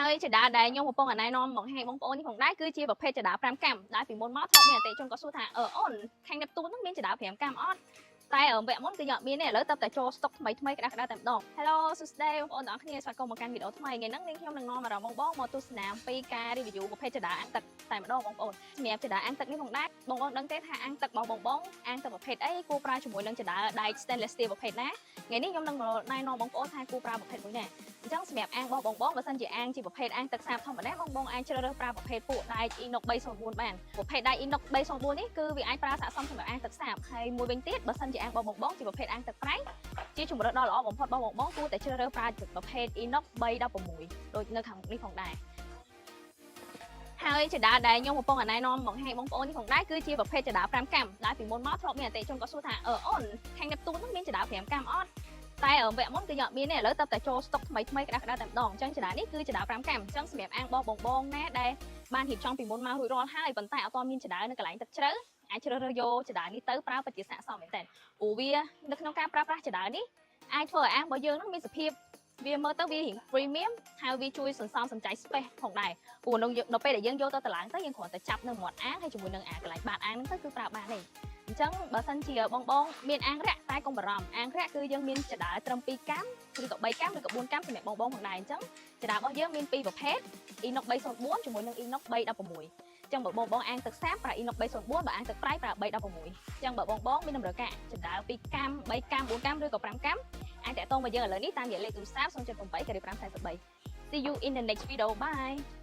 ហើយចដាដែលខ្ញុំកំពុងណែនាំមកឲ្យបងប្អូននេះផងដែរគឺជាប្រភេទចដា5កាំដែលពីមុនមកធ្លាប់មានអតិថិជនគាត់សួរថាអូនខាង Neptune ហ្នឹងមានចដា5កាំអត់តែវគ្គមុនគឺយកមានទេឥឡូវតើតែចូលស្តុកថ្មីក្តៅៗតែម្ដង Hello សួស្តីបងប្អូនទាំងអស់គ្នាស្វាគមន៍មកកាន់វីដេអូថ្មីថ្ងៃហ្នឹងនាងខ្ញុំនឹងនាំអារម្មណ៍បងមកទស្សនាអំពីការ review ប្រភេទចដាអាំងទឹកតែម្ដងបងប្អូនសម្រាប់ចដាអាំងទឹកនេះផងដែរបងប្អូនដឹងទេថាអាំងទឹករបស់បងអាំងទឹកប្រភេទអីគួរប្រើជាមួយនឹងចដាដែក stainless steel ប្រភេទណាថ្ងៃនេះខ្ញុំនឹងណែនាំបងប្អូនថាគួរប្រើប្រភេទមួយណាអញ្ចឹងសម្រាប់អាំងរបស់បងបើសិនជាអាំងជាប្រភេទអាំងទឹកសាបធម្មតាបងអាចជ្រើសរើសប្រើប្រភេទពួកដែក inox 304បានប្រភេទដែក inox 304នេះគឺវាអាចប្រើស័ក្តិសមសម្រាប់អាំងទឹកសាបហើយមួយវិញទៀតបើសិនជាអាំងរបស់បងជាប្រភេទអាំងទឹកប្រៃជាជម្រើសដ៏ល្អបំផុតរបស់បងគួរតែជ្រើសរើសប្រើប្រភេទ inox 316ដូចនៅខាងនេះផងដែរហើយចដាដែលខ្ញុំកំពុងណែនាំមកឲ្យបងប្អូននេះផងដែរគឺជាប្រភេទចដា5កាំដែលពីមុនមកធ្លាប់មានអតិថិជនគាត់សួរថាអូនខាង Neptune ហ្នឹងមានចដា5កាំអត់តែវគ្គមុនគឺយកមានទេឥឡូវតើតែចូលស្តុកថ្មីក្តៅៗតែម្ដងអញ្ចឹងចដានេះគឺចដា5កាំអញ្ចឹងសម្រាប់អាំងបងណាដែលបានរៀបចំពីមុនមករួចរាល់ហើយប៉ុន្តែអត់ទាន់មានចដានៅកន្លែងទឹកជ្រៅអាចជ្រើសរើសយកចដានេះទៅប្រើពិតជាស័ក្តិសមមែនតើព្រោះវានៅក្នុងការប្រើប្រាស់ចដានេះអាចធ្វើឲ្យអាំងរបស់យើងនឹងមានសភាពវាមើលទៅវារៀង premium ហើយវាជួយសន្សំសំចៃ space ផងដែរព្រោះនៅពេលដែលយើងយកទៅតម្លើងទៅយើងគ្រាន់តែចាប់នៅមាត់អាំងហើយជាមួយនឹងកន្លែងបាតអាំងហ្នឹងទៅគឺប្រើបានទេអញ្ចឹងបើសិនជាបងមានអាំងរាក់តែកុំបារម្ភអាំងរាក់គឺយើងមានចដាត្រឹម2កាំឬក៏3កាំឬក៏4កាំសម្រាប់បងផងដែរអញ្ចឹងចដារបស់យើងមាន2ប្រភេទ inox 304ជាមួយនឹង inox 316ចឹងបើបងអាំងទឹកសាបប្រើ inox 304បើអាំងទឹកប្រៃប្រើ316ចឹងបើបងមានតម្រូវការចដា2កាំ3កាំ4កាំឬក៏5កាំអាចតាក់ទងមកយើងឥឡូវនេះតាមរយៈលេខទូរស័ព្ទ078 543 See you in the next video bye